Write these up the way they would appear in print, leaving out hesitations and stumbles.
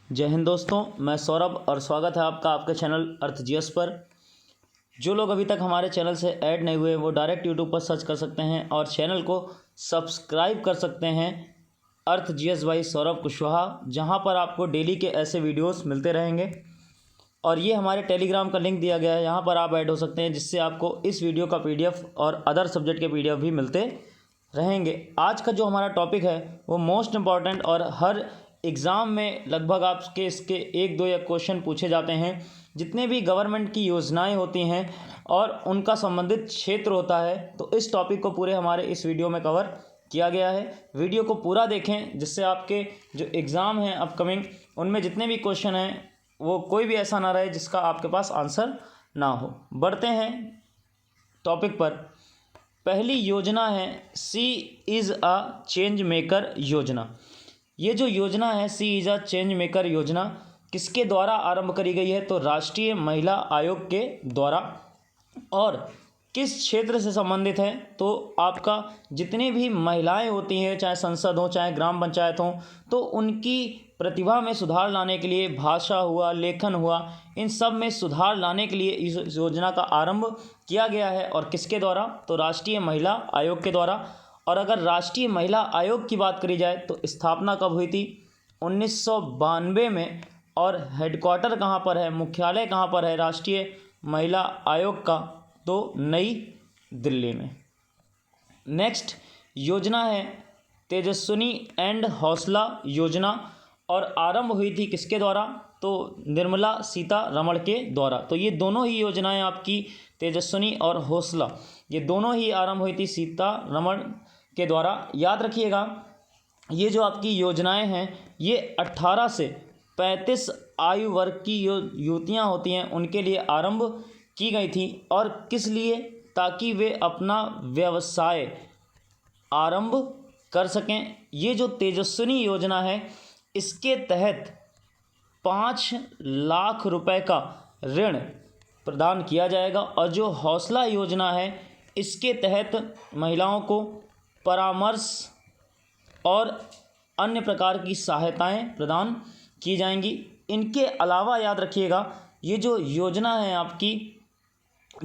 जय हिंद दोस्तों, मैं सौरभ और स्वागत है आपका आपके चैनल अर्थ जीएस पर। जो लोग अभी तक हमारे चैनल से ऐड नहीं हुए वो डायरेक्ट यूट्यूब पर सर्च कर सकते हैं और चैनल को सब्सक्राइब कर सकते हैं अर्थ जीएस बाई सौरभ कुशवाहा, जहां पर आपको डेली के ऐसे वीडियोस मिलते रहेंगे। और ये हमारे टेलीग्राम का लिंक दिया गया है, यहाँ पर आप ऐड हो सकते हैं, जिससे आपको इस वीडियो का पीडीएफ और अदर सब्जेक्ट के पीडीएफ भी मिलते रहेंगे। आज का जो हमारा टॉपिक है वो मोस्ट इम्पॉर्टेंट और हर एग्ज़ाम में लगभग आपके इसके 1-2 या क्वेश्चन पूछे जाते हैं। जितने भी गवर्नमेंट की योजनाएं होती हैं और उनका संबंधित क्षेत्र होता है, तो इस टॉपिक को पूरे हमारे इस वीडियो में कवर किया गया है। वीडियो को पूरा देखें, जिससे आपके जो एग्ज़ाम हैं अपकमिंग, उनमें जितने भी क्वेश्चन हैं वो कोई भी ऐसा ना रहे जिसका आपके पास आंसर ना हो। बढ़ते हैं टॉपिक पर। पहली योजना है सी इज़ अ चेंज मेकर योजना। ये जो योजना है सी इज़ अ चेंज मेकर योजना किसके द्वारा आरंभ करी गई है? तो राष्ट्रीय महिला आयोग के द्वारा। और किस क्षेत्र से संबंधित है? तो आपका जितनी भी महिलाएं होती हैं, चाहे संसद हो चाहे ग्राम पंचायत हो, तो उनकी प्रतिभा में सुधार लाने के लिए, भाषा हुआ, लेखन हुआ, इन सब में सुधार लाने के लिए इस योजना का आरंभ किया गया है। और किसके द्वारा? तो राष्ट्रीय महिला आयोग के द्वारा। और अगर राष्ट्रीय महिला आयोग की बात करी जाए तो स्थापना कब हुई थी? 1992 में। और हेडक्वार्टर कहाँ पर है, मुख्यालय कहाँ पर है राष्ट्रीय महिला आयोग का? तो नई दिल्ली में। नेक्स्ट योजना है तेजस्विनी एंड हौसला योजना। और आरंभ हुई थी किसके द्वारा? तो निर्मला सीतारमण के द्वारा। तो ये दोनों ही योजनाएं आपकी, तेजस्विनी और हौसला, ये दोनों ही आरंभ हुई थी सीतारमण के द्वारा। याद रखिएगा, ये जो आपकी योजनाएं हैं ये 18 से 35 आयु वर्ग की युवतियाँ होती हैं, उनके लिए आरंभ की गई थी। और किस लिए? ताकि वे अपना व्यवसाय आरंभ कर सकें। ये जो तेजस्विनी योजना है, इसके तहत 5 लाख रुपए का ऋण प्रदान किया जाएगा। और जो हौसला योजना है, इसके तहत महिलाओं को परामर्श और अन्य प्रकार की सहायताएं प्रदान की जाएंगी। इनके अलावा याद रखिएगा, ये जो योजना है आपकी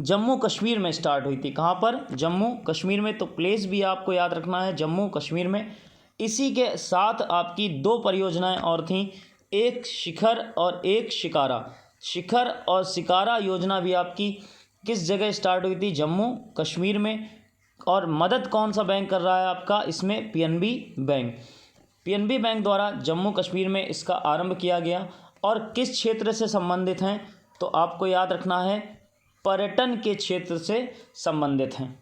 जम्मू कश्मीर में स्टार्ट हुई थी। कहाँ पर? जम्मू कश्मीर में। तो प्लेस भी आपको याद रखना है, जम्मू कश्मीर में। इसी के साथ आपकी 2 परियोजनाएं और थीं, एक शिखर और एक शिकारा। शिखर और शिकारा योजना भी आपकी किस जगह स्टार्ट हुई थी? जम्मू कश्मीर में। और मदद कौन सा बैंक कर रहा है आपका इसमें? PNB bank. पीएनबी बैंक द्वारा जम्मू कश्मीर में इसका आरंभ किया गया। और किस क्षेत्र से संबंधित हैं? तो आपको याद रखना है, पर्यटन के क्षेत्र से संबंधित हैं।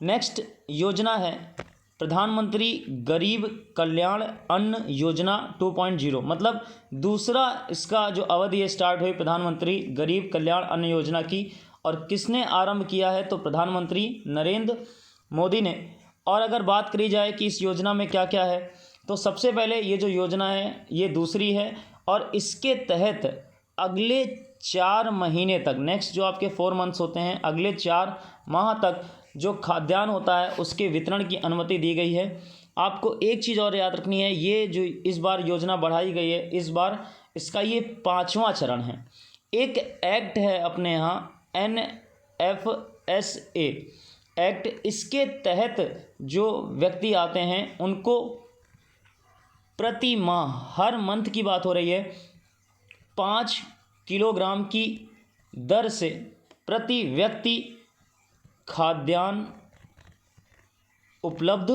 नेक्स्ट योजना है प्रधानमंत्री गरीब कल्याण अन्न योजना 2.0। मतलब दूसरा इसका जो अवधि है स्टार्ट हुई प्रधानमंत्री गरीब कल्याण अन्न योजना की। और किसने आरंभ किया है? तो प्रधानमंत्री नरेंद्र मोदी ने। और अगर बात करी जाए कि इस योजना में क्या क्या है, तो सबसे पहले ये जो योजना है ये दूसरी है। और इसके तहत अगले 4 महीने तक, नेक्स्ट जो आपके 4 मंथ्स होते हैं, अगले 4 माह तक जो खाद्यान्न होता है उसके वितरण की अनुमति दी गई है। आपको एक चीज़ और याद रखनी है, ये जो इस बार योजना बढ़ाई गई है, इस बार इसका ये 5वां चरण है। एक एक्ट है अपने यहाँ NFSA एक्ट, इसके तहत जो व्यक्ति आते हैं उनको प्रति माह, हर मंथ की बात हो रही है, 5 किलोग्राम की दर से प्रति व्यक्ति खाद्यान्न उपलब्ध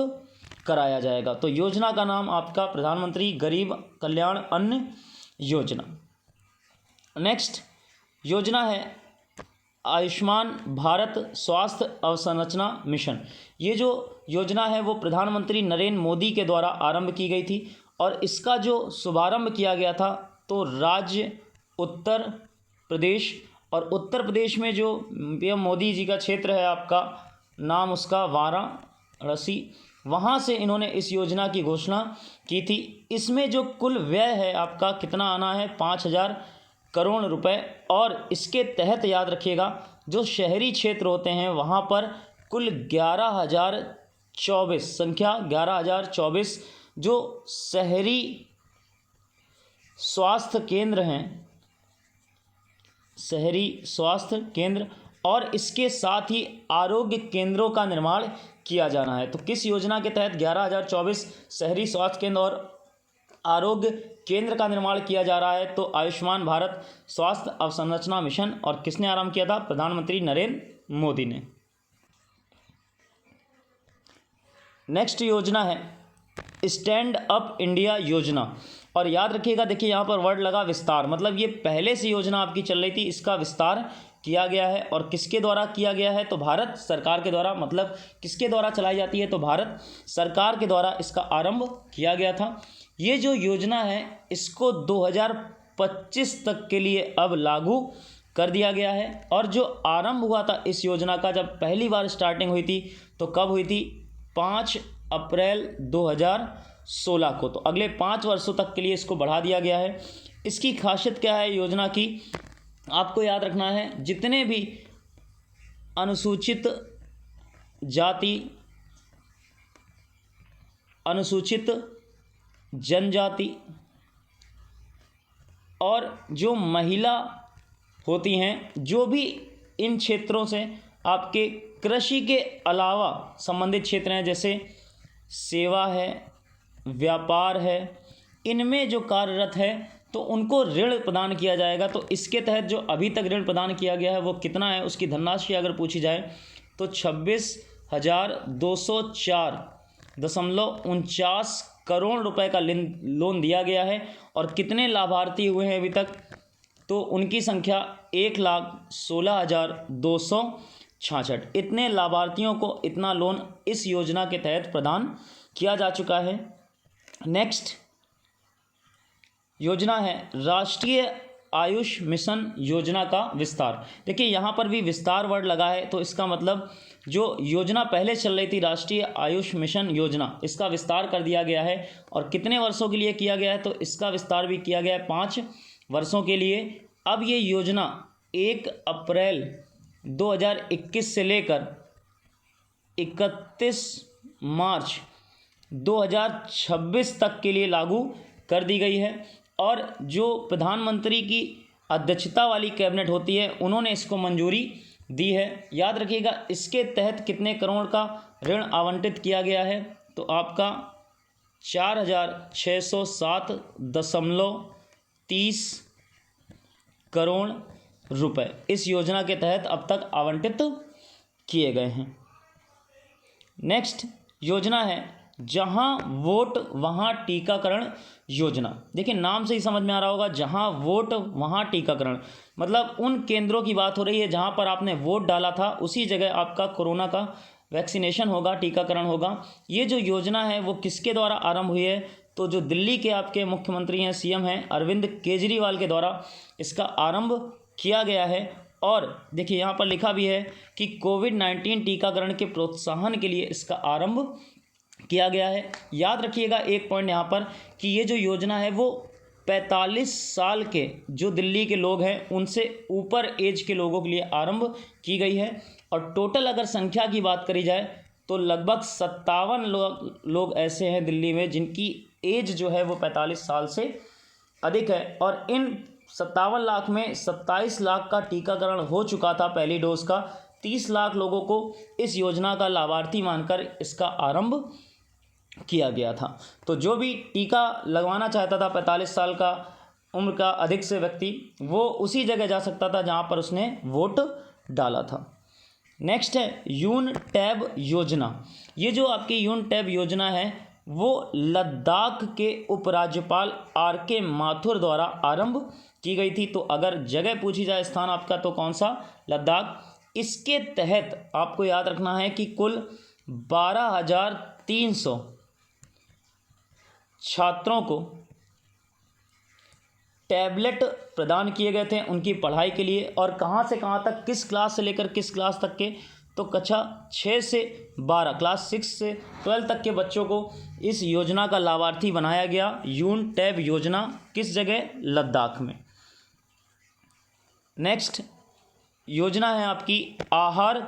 कराया जाएगा। तो योजना का नाम आपका प्रधानमंत्री गरीब कल्याण अन्न योजना। नेक्स्ट योजना है आयुष्मान भारत स्वास्थ्य अवसंरचना मिशन। ये जो योजना है वो प्रधानमंत्री नरेंद्र मोदी के द्वारा आरंभ की गई थी। और इसका जो शुभारंभ किया गया था तो राज्य उत्तर प्रदेश। और उत्तर प्रदेश में जो पीएम मोदी जी का क्षेत्र है, आपका नाम उसका वाराणसी, वहाँ से इन्होंने इस योजना की घोषणा की थी। इसमें जो कुल व्यय है आपका कितना आना है? 5,000 करोड़ रुपए। और इसके तहत याद रखिएगा, जो शहरी क्षेत्र होते हैं वहाँ पर कुल 11,024 संख्या 11,024 जो शहरी स्वास्थ्य केंद्र हैं, शहरी स्वास्थ्य केंद्र, और इसके साथ ही आरोग्य केंद्रों का निर्माण किया जाना है। तो किस योजना के तहत 11,024 शहरी स्वास्थ्य केंद्र और आरोग्य केंद्र का निर्माण किया जा रहा है? तो आयुष्मान भारत स्वास्थ्य अवसंरचना मिशन। और किसने आरंभ किया था? प्रधानमंत्री नरेंद्र मोदी ने। नेक्स्ट योजना है स्टैंड अप इंडिया योजना। और याद रखिएगा, देखिए यहाँ पर वर्ड लगा विस्तार, मतलब ये पहले से योजना आपकी चल रही थी, इसका विस्तार किया गया है। और किसके द्वारा किया गया है? तो भारत सरकार के द्वारा। मतलब किसके द्वारा चलाई जाती है? तो भारत सरकार के द्वारा इसका आरंभ किया गया था। ये जो योजना है इसको 2025 तक के लिए अब लागू कर दिया गया है। और जो आरंभ हुआ था इस योजना का, जब पहली बार स्टार्टिंग हुई थी तो कब हुई थी? 5 अप्रैल 2016 को। तो अगले 5 वर्षों तक के लिए इसको बढ़ा दिया गया है। इसकी खासियत क्या है योजना की? आपको याद रखना है, जितने भी अनुसूचित जाति, अनुसूचित जनजाति और जो महिला होती हैं, जो भी इन क्षेत्रों से आपके कृषि के अलावा संबंधित क्षेत्र हैं, जैसे सेवा है, व्यापार है, इनमें जो कार्यरत है, तो उनको ऋण प्रदान किया जाएगा। तो इसके तहत जो अभी तक ऋण प्रदान किया गया है वो कितना है? उसकी धनराशि अगर पूछी जाए तो 26,204.49 करोड़ रुपए का लोन दिया गया है। और कितने लाभार्थी हुए हैं अभी तक? तो उनकी संख्या 1,16,266। इतने लाभार्थियों को इतना लोन इस योजना के तहत प्रदान किया जा चुका है। नेक्स्ट योजना है राष्ट्रीय आयुष मिशन योजना का विस्तार। देखिए यहाँ पर भी विस्तार वर्ड लगा है, तो इसका मतलब जो योजना पहले चल रही थी राष्ट्रीय आयुष मिशन योजना, इसका विस्तार कर दिया गया है। और कितने वर्षों के लिए किया गया है? तो इसका विस्तार भी किया गया है 5 वर्षों के लिए। अब ये योजना 1 अप्रैल 2021 से लेकर 31 मार्च 2026 तक के लिए लागू कर दी गई है। और जो प्रधानमंत्री की अध्यक्षता वाली कैबिनेट होती है, उन्होंने इसको मंजूरी दी है। याद रखिएगा, इसके तहत कितने करोड़ का ऋण आवंटित किया गया है? तो आपका 4,607.30 करोड़ रुपए इस योजना के तहत अब तक आवंटित किए गए हैं। नेक्स्ट योजना है जहां वोट वहां टीकाकरण योजना। देखिए नाम से ही समझ में आ रहा होगा, जहां वोट वहां टीकाकरण, मतलब उन केंद्रों की बात हो रही है जहां पर आपने वोट डाला था उसी जगह आपका कोरोना का वैक्सीनेशन होगा, टीकाकरण होगा। ये जो योजना है वो किसके द्वारा आरंभ हुई है? तो जो दिल्ली के आपके मुख्यमंत्री हैं, सीएम हैं, अरविंद केजरीवाल के द्वारा इसका आरंभ किया गया है। और देखिए यहाँ पर लिखा भी है कि कोविड-19 टीकाकरण के प्रोत्साहन के लिए इसका आरंभ किया गया है। याद रखिएगा एक पॉइंट यहाँ पर कि ये जो योजना है वो 45 साल के जो दिल्ली के लोग हैं उनसे ऊपर एज के लोगों के लिए आरंभ की गई है। और टोटल अगर संख्या की बात करी जाए तो लगभग 57 लोग ऐसे हैं दिल्ली में जिनकी एज जो है वो 45 साल से अधिक है। और इन 57 लाख में 27 लाख का टीकाकरण हो चुका था पहली डोज का। 30 लाख लोगों को इस योजना का लाभार्थी मानकर इसका आरंभ किया गया था। तो जो भी टीका लगवाना चाहता था 45 साल का उम्र का अधिक से व्यक्ति, वो उसी जगह जा सकता था जहां पर उसने वोट डाला था। नेक्स्ट है यून टैब योजना। ये जो आपकी यून टैब योजना है वो लद्दाख के उपराज्यपाल RK माथुर द्वारा आरंभ की गई थी। तो अगर जगह पूछी जाए स्थान आपका तो कौन सा? लद्दाख। इसके तहत आपको याद रखना है कि कुल 12,300 छात्रों को टैबलेट प्रदान किए गए थे उनकी पढ़ाई के लिए। और कहाँ से कहाँ तक, किस क्लास से लेकर किस क्लास तक के? तो कक्षा 6 से 12, क्लास 6 से 12 तक के बच्चों को इस योजना का लाभार्थी बनाया गया। यून टैब योजना किस जगह? लद्दाख में। नेक्स्ट योजना है आपकी आहार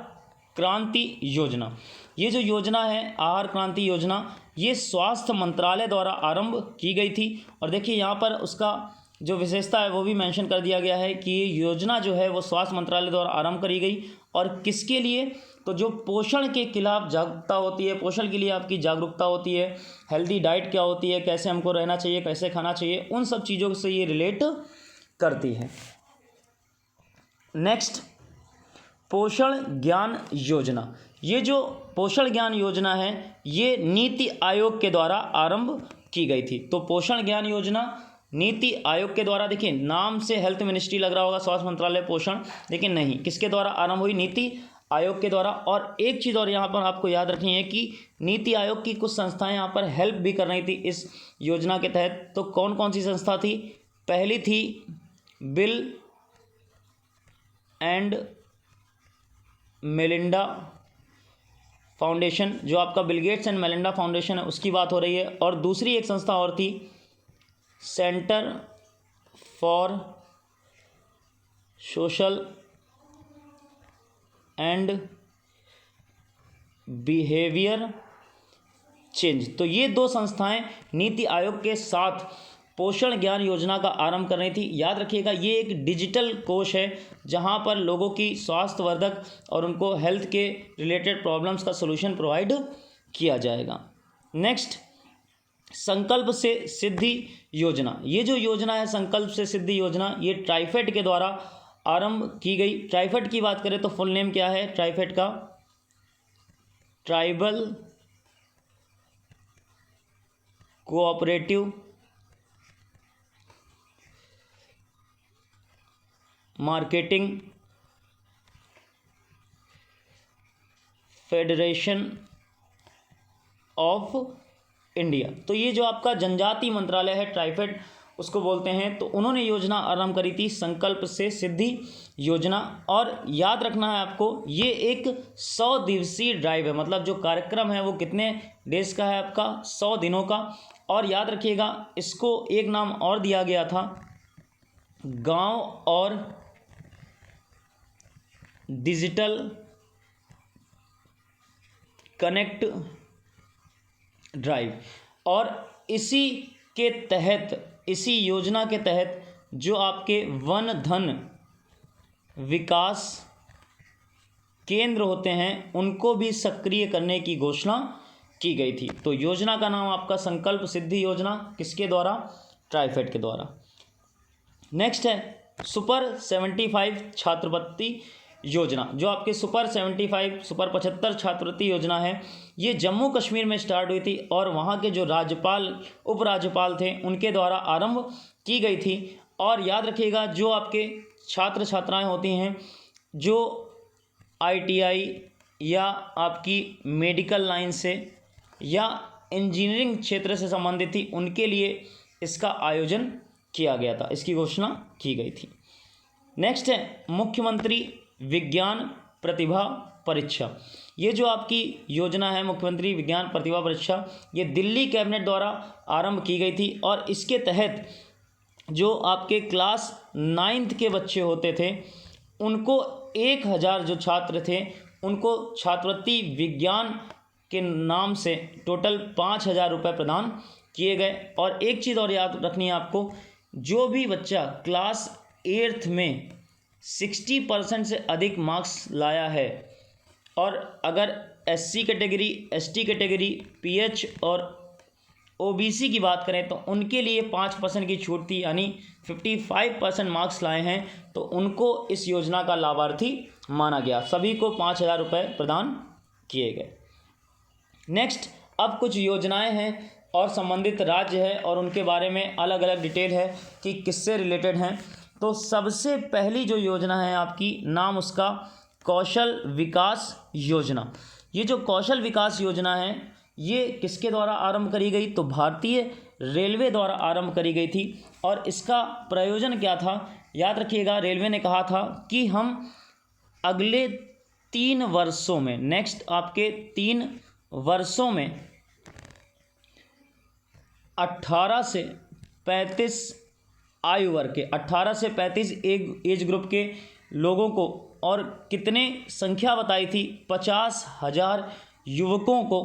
क्रांति योजना। ये जो योजना है आहार क्रांति योजना, ये स्वास्थ्य मंत्रालय द्वारा आरंभ की गई थी। और देखिए यहाँ पर उसका जो विशेषता है वो भी मेंशन कर दिया गया है कि ये योजना जो है वो स्वास्थ्य मंत्रालय द्वारा आरंभ करी गई और किसके लिए, तो जो पोषण के खिलाफ जागरूकता होती है, पोषण के लिए आपकी जागरूकता होती है, हेल्दी डाइट क्या होती है, कैसे हमको रहना चाहिए, कैसे खाना चाहिए, उन सब चीज़ों से ये रिलेट करती है। नेक्स्ट, पोषण ज्ञान योजना। ये जो पोषण ज्ञान योजना है ये नीति आयोग के द्वारा आरंभ की गई थी। तो पोषण ज्ञान योजना नीति आयोग के द्वारा, देखिए नाम से हेल्थ मिनिस्ट्री लग रहा होगा, स्वास्थ्य मंत्रालय पोषण, लेकिन नहीं, किसके द्वारा आरंभ हुई, नीति आयोग के द्वारा। और एक चीज़ और यहाँ पर आपको याद रखनी है कि नीति आयोग की कुछ संस्थाएं यहाँ पर हेल्प भी कर रही थी इस योजना के तहत। तो कौन कौन सी संस्था थी, पहली थी बिल एंड मेलिंडा फाउंडेशन, जो आपका Bill Gates and Melinda foundation है उसकी बात हो रही है। और दूसरी एक संस्था और थी centre for social and behaviour change. तो ये दो संस्थाएं नीति आयोग के साथ पोषण ज्ञान योजना का आरंभ कर रही थी। याद रखिएगा ये एक डिजिटल कोश है जहां पर लोगों की स्वास्थ्यवर्धक और उनको हेल्थ के रिलेटेड प्रॉब्लम्स का सलूशन प्रोवाइड किया जाएगा। नेक्स्ट, संकल्प से सिद्धि योजना। ये जो योजना है संकल्प से सिद्धि योजना, ये ट्राइफेड के द्वारा आरंभ की गई। ट्राइफेड की बात करें तो फुल नेम क्या है ट्राइफेड का, tribal cooperative marketing federation of India. तो ये जो आपका जनजाति मंत्रालय है ट्राइफेड उसको बोलते हैं। तो उन्होंने योजना आरंभ करी थी संकल्प से सिद्धि योजना। और याद रखना है आपको ये एक 100 दिवसीय ड्राइव है, मतलब जो कार्यक्रम है वो कितने डेज का है आपका, 100 दिनों का। और याद रखिएगा इसको एक नाम और दिया गया था, गांव और डिजिटल कनेक्ट ड्राइव। और इसी के तहत, इसी योजना के तहत जो आपके वन धन विकास केंद्र होते हैं उनको भी सक्रिय करने की घोषणा की गई थी। तो योजना का नाम आपका संकल्प सिद्धि योजना, किसके द्वारा, ट्राइफेड के द्वारा। नेक्स्ट है सुपर 75 छात्रवृत्ति योजना। जो आपके सुपर 75 सुपर 75 छात्रवृत्ति योजना है ये जम्मू कश्मीर में स्टार्ट हुई थी और वहाँ के जो राज्यपाल उपराज्यपाल थे उनके द्वारा आरंभ की गई थी। और याद रखिएगा जो आपके छात्र छात्राएं होती हैं जो ITI या आपकी मेडिकल लाइन से या इंजीनियरिंग क्षेत्र से संबंधित थी उनके लिए इसका आयोजन किया गया था, इसकी घोषणा की गई थी। नेक्स्ट है मुख्यमंत्री विज्ञान प्रतिभा परीक्षा। ये जो आपकी योजना है मुख्यमंत्री विज्ञान प्रतिभा परीक्षा, ये दिल्ली कैबिनेट द्वारा आरंभ की गई थी। और इसके तहत जो आपके क्लास 9th के बच्चे होते थे उनको 1000 जो छात्र थे उनको छात्रवृत्ति विज्ञान के नाम से टोटल 5000 रुपये प्रदान किए गए। और एक चीज़ और याद रखनी है आपको, जो भी बच्चा क्लास 8th में 60% से अधिक मार्क्स लाया है और अगर SC category, ST category, PH और OBC की बात करें तो उनके लिए 5% की छूट थी, यानी 55% मार्क्स लाए हैं तो उनको इस योजना का लाभार्थी माना गया। सभी को 5000 रुपये प्रदान किए गए। नेक्स्ट, अब कुछ योजनाएं हैं और संबंधित राज्य है और उनके बारे में अलग अलग डिटेल है कि किससे रिलेटेड हैं। तो सबसे पहली जो योजना है आपकी, नाम उसका कौशल विकास योजना। ये जो कौशल विकास योजना है ये किसके द्वारा आरंभ करी गई, तो भारतीय रेलवे द्वारा आरंभ करी गई थी। और इसका प्रयोजन क्या था, याद रखिएगा रेलवे ने कहा था कि हम अगले 3 वर्षों में, नेक्स्ट आपके 3 वर्षों में 18 से 35 आयु वर्ग के 18 से 35 एज ग्रुप के लोगों को, और कितने संख्या बताई थी, 50,000 युवकों को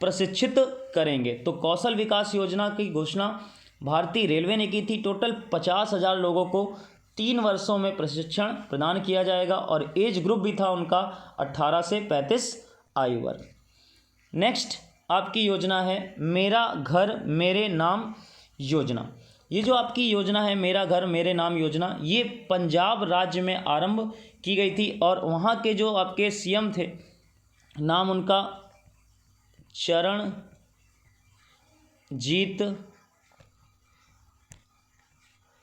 प्रशिक्षित करेंगे। तो कौशल विकास योजना की घोषणा भारतीय रेलवे ने की थी। टोटल 50,000 लोगों को 3 वर्षों में प्रशिक्षण प्रदान किया जाएगा और एज ग्रुप भी था उनका 18 से 35 आयु वर्ग। नेक्स्ट आपकी योजना है मेरा घर मेरे नाम योजना। ये जो आपकी योजना है मेरा घर मेरे नाम योजना, ये पंजाब राज्य में आरंभ की गई थी और वहाँ के जो आपके सीएम थे, नाम उनका चरणजीत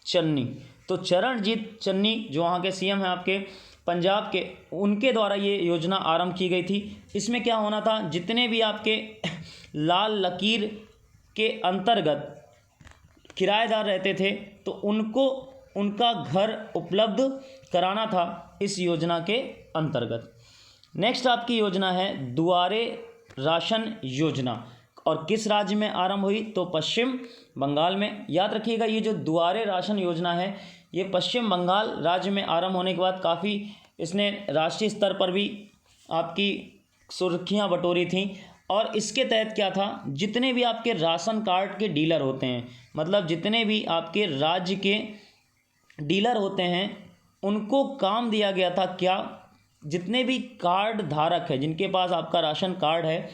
चन्नी। तो चरणजीत चन्नी जो वहाँ के सीएम हैं आपके पंजाब के, उनके द्वारा ये योजना आरंभ की गई थी। इसमें क्या होना था, जितने भी आपके लाल लकीर के अंतर्गत किराएदार रहते थे तो उनको उनका घर उपलब्ध कराना था इस योजना के अंतर्गत। नेक्स्ट आपकी योजना है दुआरे राशन योजना और किस राज्य में आरंभ हुई, तो पश्चिम बंगाल में। याद रखिएगा ये जो दुआरे राशन योजना है ये पश्चिम बंगाल राज्य में आरंभ होने के बाद काफ़ी इसने राष्ट्रीय स्तर पर भी आपकी सुर्खियां बटोरी थीं। और इसके तहत क्या था, जितने भी आपके राशन कार्ड के डीलर होते हैं, मतलब जितने भी आपके राज्य के डीलर होते हैं, उनको काम दिया गया था क्या, जितने भी कार्ड धारक है जिनके पास आपका राशन कार्ड है,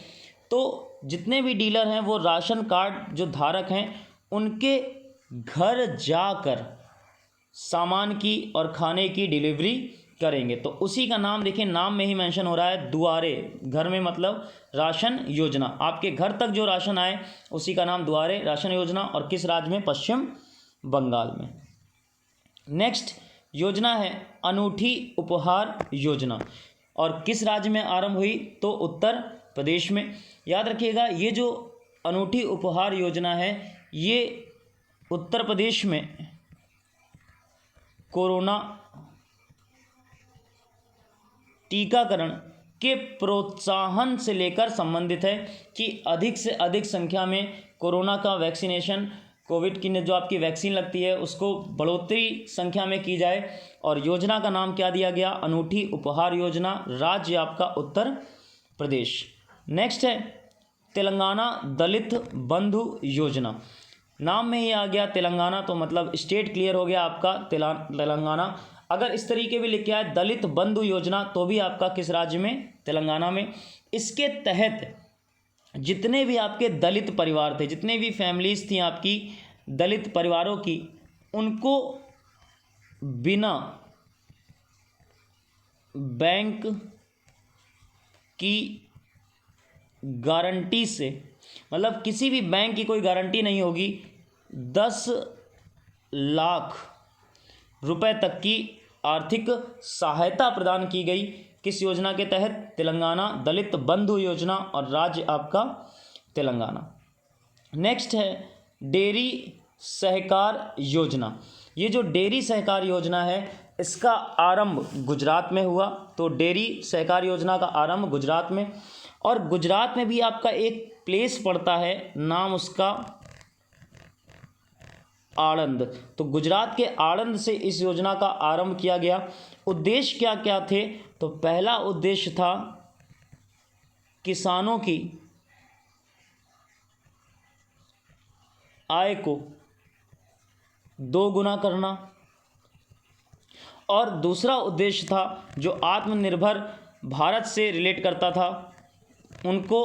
तो जितने भी डीलर हैं वो राशन कार्ड जो धारक हैं उनके घर जाकर सामान की और खाने की डिलीवरी करेंगे। तो उसी का नाम देखिए, नाम में ही मेंशन हो रहा है दुआरे, घर में मतलब राशन योजना। आपके घर तक जो राशन आए उसी का नाम दुआरे राशन योजना और किस राज्य में, पश्चिम बंगाल में। नेक्स्ट योजना है अनूठी उपहार योजना और किस राज्य में आरंभ हुई, तो उत्तर प्रदेश में। याद रखिएगा ये जो अनूठी उपहार योजना है ये उत्तर प्रदेश में कोरोना टीकाकरण के प्रोत्साहन से लेकर संबंधित है कि अधिक से अधिक संख्या में कोरोना का वैक्सीनेशन, कोविड की जो आपकी वैक्सीन लगती है उसको बढ़ोतरी संख्या में की जाए। और योजना का नाम क्या दिया गया, अनूठी उपहार योजना, राज्य आपका उत्तर प्रदेश। नेक्स्ट है तेलंगाना दलित बंधु योजना। नाम में ही आ गया तेलंगाना तो मतलब स्टेट क्लियर हो गया आपका तेलंगाना। अगर इस तरीके भी लिखा है दलित बंधु योजना तो भी आपका किस राज्य में, तेलंगाना में। इसके तहत जितने भी आपके दलित परिवार थे, जितने भी फैमिलीज थी आपकी दलित परिवारों की, उनको बिना बैंक की गारंटी से, मतलब किसी भी बैंक की कोई गारंटी नहीं होगी, 10 लाख रुपए तक की आर्थिक सहायता प्रदान की गई। किस योजना के तहत, तेलंगाना दलित बंधु योजना और राज्य आपका तेलंगाना। नेक्स्ट है डेयरी सहकार योजना। ये जो डेयरी सहकार योजना है इसका आरंभ गुजरात में हुआ। तो डेयरी सहकार योजना का आरंभ गुजरात में, और गुजरात में भी आपका एक प्लेस पड़ता है, नाम उसका आणंद। तो गुजरात के आणंद से इस योजना का आरंभ किया गया। उद्देश्य क्या क्या थे, तो पहला उद्देश्य था किसानों की आय को 2 गुना करना, और दूसरा उद्देश्य था जो आत्मनिर्भर भारत से रिलेट करता था, उनको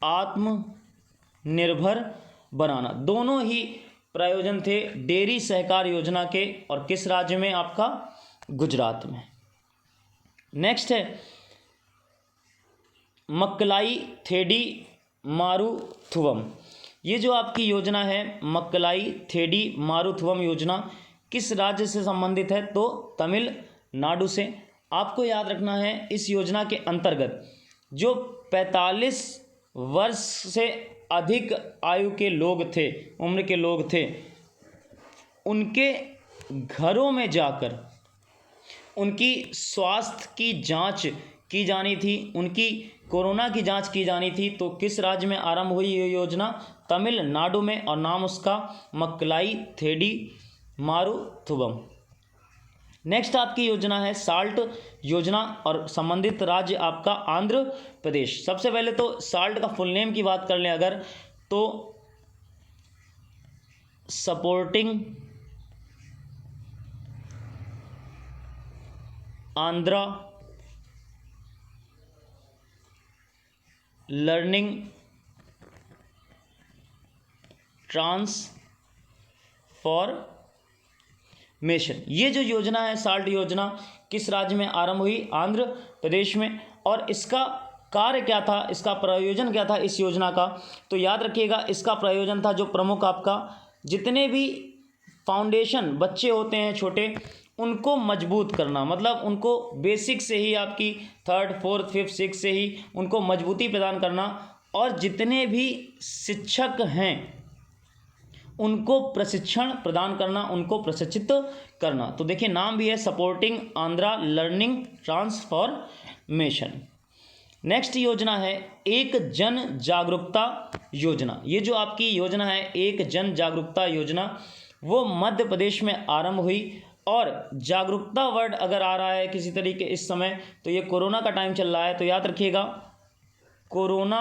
आत्मनिर्भर बनाना। दोनों ही प्रयोजन थे डेयरी सहकार योजना के, और किस राज्य में, आपका गुजरात में। नेक्स्ट है मक्कलाई थेडी मारुथुवम। ये जो आपकी योजना है मक्कलाई थेडी मारुथुवम योजना किस राज्य से संबंधित है, तो तमिलनाडु से। आपको याद रखना है इस योजना के अंतर्गत जो 45 वर्ष से अधिक आयु के लोग थे, उम्र के लोग थे, उनके घरों में जाकर उनकी स्वास्थ्य की जांच की जानी थी, उनकी कोरोना की जांच की जानी थी। तो किस राज्य में आरंभ हुई ये योजना, तमिलनाडु में, और नाम उसका मक्कलाई थेडी मारुथुवम। नेक्स्ट आपकी योजना है साल्ट योजना और संबंधित राज्य आपका आंध्र प्रदेश। सबसे पहले तो साल्ट का फुल नेम की बात कर लें अगर, तो सपोर्टिंग आंध्रा लर्निंग ट्रांसफॉर्मेशन। ये जो योजना है साल्ट योजना किस राज्य में आरंभ हुई? आंध्र प्रदेश में। और इसका कार्य क्या था, इसका प्रयोजन क्या था इस योजना का? तो याद रखिएगा, इसका प्रयोजन था जो प्रमुख आपका जितने भी फाउंडेशन बच्चे होते हैं छोटे उनको मजबूत करना, मतलब उनको बेसिक से ही आपकी 3rd 4th 5th 6th से ही उनको मजबूती प्रदान करना, और जितने भी शिक्षक हैं उनको प्रशिक्षण प्रदान करना, उनको प्रशिक्षित करना। तो देखिए नाम भी है supporting Andhra learning transformation. Next योजना है एक जन जागरूकता योजना। ये जो आपकी योजना है एक जन जागरूकता योजना वो मध्य प्रदेश में आरंभ हुई। और जागरूकता वर्ड अगर आ रहा है किसी तरीके इस समय, तो ये कोरोना का टाइम चल रहा है, तो याद रखिएगा कोरोना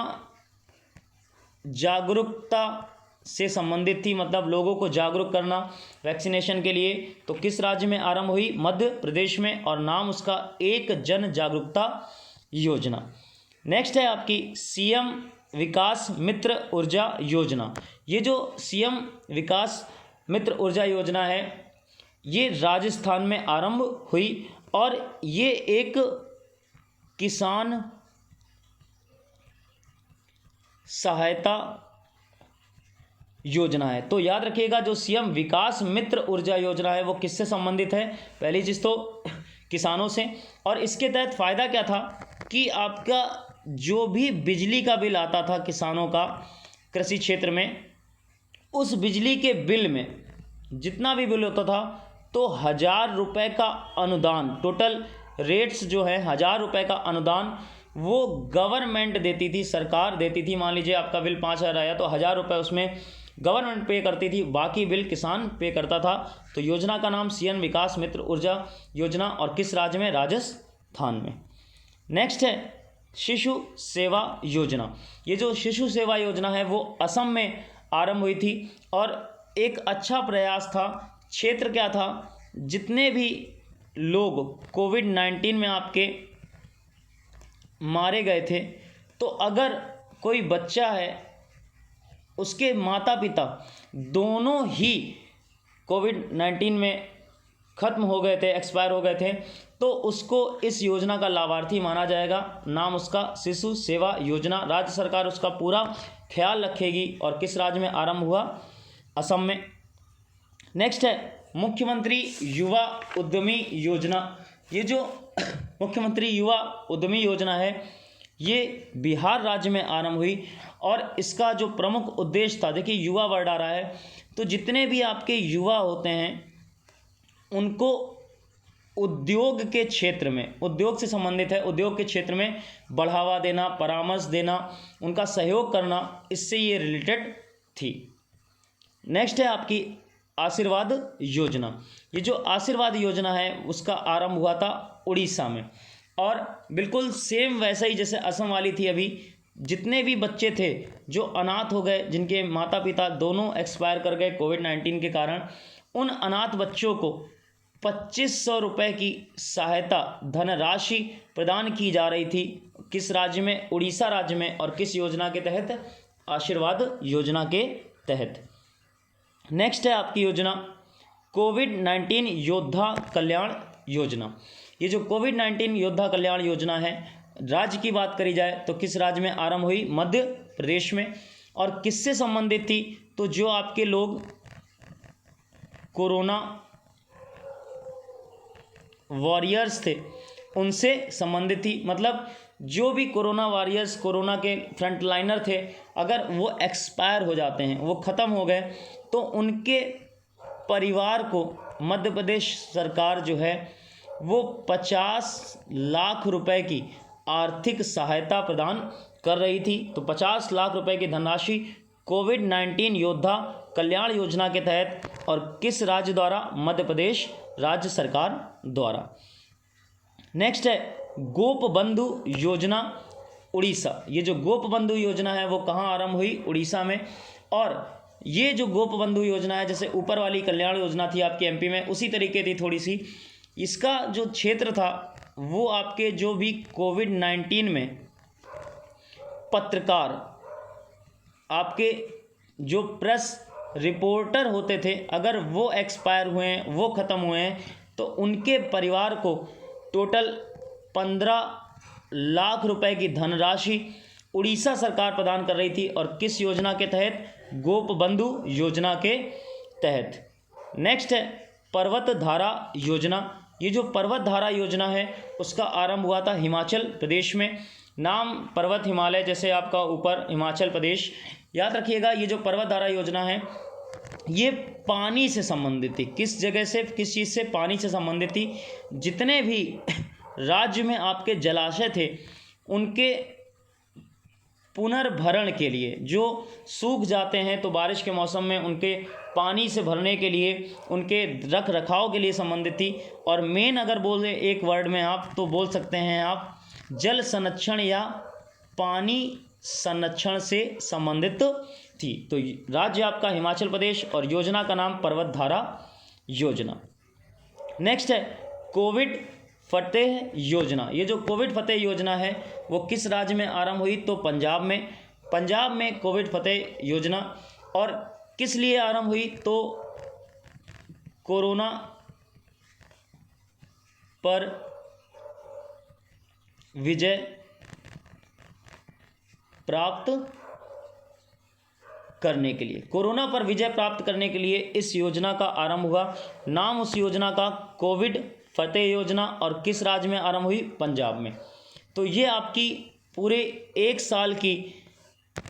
जागरूकता से संबंधित थी, मतलब लोगों को जागरूक करना वैक्सीनेशन के लिए। तो किस राज्य में आरंभ हुई? मध्य प्रदेश में, और नाम उसका एक जन जागरूकता योजना। नेक्स्ट है आपकी सीएम विकास मित्र ऊर्जा योजना। ये जो सीएम विकास मित्र ऊर्जा योजना है ये राजस्थान में आरंभ हुई, और ये एक किसान सहायता योजना है। तो याद रखिएगा जो सीएम विकास मित्र ऊर्जा योजना है वो किससे संबंधित है? पहली चीज़ तो किसानों से। और इसके तहत फ़ायदा क्या था कि आपका जो भी बिजली का बिल आता था किसानों का कृषि क्षेत्र में, उस बिजली के बिल में जितना भी बिल होता था तो 1000 रुपये का अनुदान, टोटल रेट्स जो है 1000 रुपये का अनुदान वो गवर्नमेंट देती थी, सरकार देती थी। मान लीजिए आपका बिल 5000 आया तो 1000 रुपये उसमें गवर्नमेंट पे करती थी, बाकी बिल किसान पे करता था। तो योजना का नाम सीएम विकास मित्र ऊर्जा योजना, और किस राज्य में? राजस्थान में। नेक्स्ट है शिशु सेवा योजना। ये जो शिशु सेवा योजना है वो असम में आरंभ हुई थी, और एक अच्छा प्रयास था। क्षेत्र क्या था? जितने भी लोग कोविड-19 में आपके मारे गए थे, तो अगर कोई बच्चा है उसके माता पिता दोनों ही कोविड-19 में ख़त्म हो गए थे, एक्सपायर हो गए थे, तो उसको इस योजना का लाभार्थी माना जाएगा। नाम उसका शिशु सेवा योजना। राज्य सरकार उसका पूरा ख्याल रखेगी, और किस राज्य में आरंभ हुआ? असम में। नेक्स्ट है मुख्यमंत्री युवा उद्यमी योजना। ये जो मुख्यमंत्री युवा उद्यमी योजना है ये बिहार राज्य में आरंभ हुई, और इसका जो प्रमुख उद्देश्य था, देखिए युवा वर्ड आ रहा है, तो जितने भी आपके युवा होते हैं उनको उद्योग के क्षेत्र में, उद्योग से संबंधित है, उद्योग के क्षेत्र में बढ़ावा देना, परामर्श देना, उनका सहयोग करना, इससे ये रिलेटेड थी। नेक्स्ट है आपकी आशीर्वाद योजना। ये जो आशीर्वाद योजना है उसका आरंभ हुआ था उड़ीसा में, और बिल्कुल सेम वैसा ही जैसे असम वाली थी। अभी जितने भी बच्चे थे जो अनाथ हो गए, जिनके माता पिता दोनों एक्सपायर कर गए कोविड-19 के कारण, उन अनाथ बच्चों को 2500 रुपये की सहायता धनराशि प्रदान की जा रही थी। किस राज्य में? उड़ीसा राज्य में। और किस योजना के तहत? आशीर्वाद योजना के तहत। नेक्स्ट है आपकी योजना कोविड-19 योद्धा कल्याण योजना। ये जो कोविड-19 योद्धा कल्याण योजना है, राज्य की बात करी जाए तो किस राज्य में आरंभ हुई? मध्य प्रदेश में। और किससे संबंधित थी? तो जो आपके लोग कोरोना वॉरियर्स थे उनसे संबंधित थी। मतलब जो भी कोरोना वॉरियर्स, कोरोना के फ्रंटलाइनर थे, अगर वो एक्सपायर हो जाते हैं, वो ख़त्म हो गए, तो उनके परिवार को मध्य प्रदेश सरकार जो है वो 50 लाख रुपए की आर्थिक सहायता प्रदान कर रही थी। तो 50 लाख रुपए की धनराशि कोविड-19 योद्धा कल्याण योजना के तहत, और किस राज्य द्वारा? मध्य प्रदेश राज्य सरकार द्वारा। नेक्स्ट है गोप बंधु योजना उड़ीसा। ये जो गोप बंधु योजना है वो कहाँ आरंभ हुई? उड़ीसा में। और ये जो गोप बंधु योजना है, जैसे ऊपर वाली कल्याण योजना थी आपके एमपी में, उसी तरीके थी थोड़ी सी। इसका जो क्षेत्र था वो आपके जो भी कोविड-19 में पत्रकार, आपके जो प्रेस रिपोर्टर होते थे, अगर वो एक्सपायर हुए हैं, वो ख़त्म हुए हैं, तो उनके परिवार को टोटल 15 लाख रुपए की धनराशि उड़ीसा सरकार प्रदान कर रही थी। और किस योजना के तहत? गोप बंधु योजना के तहत। नेक्स्ट है पर्वत धारा योजना। ये जो पर्वत धारा योजना है उसका आरंभ हुआ था हिमाचल प्रदेश में। नाम पर्वत हिमालय, जैसे आपका ऊपर हिमाचल प्रदेश। याद रखिएगा ये जो पर्वत धारा योजना है ये पानी से संबंधित थी। किस जगह से, किस चीज़ से? पानी से संबंधित थी। जितने भी राज्य में आपके जलाशय थे उनके पुनर्भरण के लिए, जो सूख जाते हैं तो बारिश के मौसम में उनके पानी से भरने के लिए, उनके रख रखाव के लिए संबंधित थी। और मेन अगर बोले एक वर्ड में आप, तो बोल सकते हैं आप जल संरक्षण या पानी संरक्षण से संबंधित थी। तो राज्य आपका हिमाचल प्रदेश और योजना का नाम पर्वत धारा योजना। नेक्स्ट है कोविड फतेह योजना। ये जो कोविड फतेह योजना है वो किस राज्य में आरंभ हुई? तो पंजाब में। पंजाब में कोविड फतेह योजना। और किस लिए आरंभ हुई? तो कोरोना पर विजय प्राप्त करने के लिए, कोरोना पर विजय प्राप्त करने के लिए इस योजना का आरंभ हुआ। नाम उस योजना का कोविड फतेह योजना। और किस राज्य में आरंभ हुई? पंजाब में। तो ये आपकी पूरे एक साल की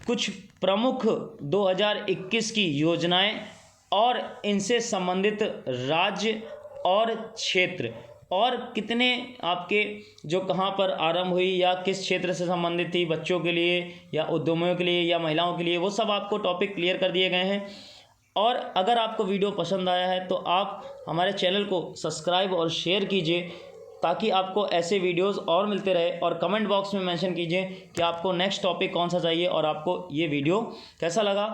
कुछ प्रमुख 2021 की योजनाएं और इनसे संबंधित राज्य और क्षेत्र और कितने आपके जो कहाँ पर आरंभ हुई या किस क्षेत्र से संबंधित थी, बच्चों के लिए या उद्यमियों के लिए या महिलाओं के लिए, वो सब आपको टॉपिक क्लियर कर दिए गए हैं। और अगर आपको वीडियो पसंद आया है तो आप हमारे चैनल को सब्सक्राइब और शेयर कीजिए ताकि आपको ऐसे वीडियोस और मिलते रहे। और कमेंट बॉक्स में मेंशन कीजिए कि आपको नेक्स्ट टॉपिक कौन सा चाहिए और आपको ये वीडियो कैसा लगा।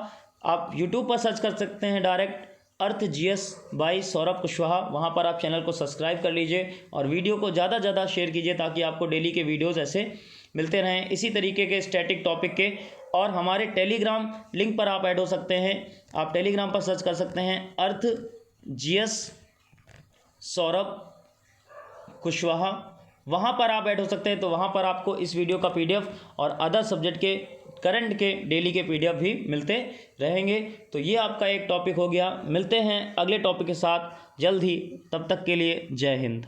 आप यूट्यूब पर सर्च कर सकते हैं direct earth GS by Saurabh Kushwaha, वहाँ पर आप चैनल को सब्सक्राइब कर लीजिए और वीडियो को ज़्यादा से ज़्यादा शेयर कीजिए ताकि आपको डेली के वीडियोज़ ऐसे मिलते रहें इसी तरीके के स्टैटिक टॉपिक के। और हमारे टेलीग्राम लिंक पर आप ऐड हो सकते हैं। आप टेलीग्राम पर सर्च कर सकते हैं अर्थ जीएस सौरभ कुशवाहा, वहाँ पर आप ऐड हो सकते हैं। तो वहाँ पर आपको इस वीडियो का PDF और अदर सब्जेक्ट के करंट के डेली के PDF भी मिलते रहेंगे। तो ये आपका एक टॉपिक हो गया। मिलते हैं अगले टॉपिक के साथ जल्द ही, तब तक के लिए जय हिंद।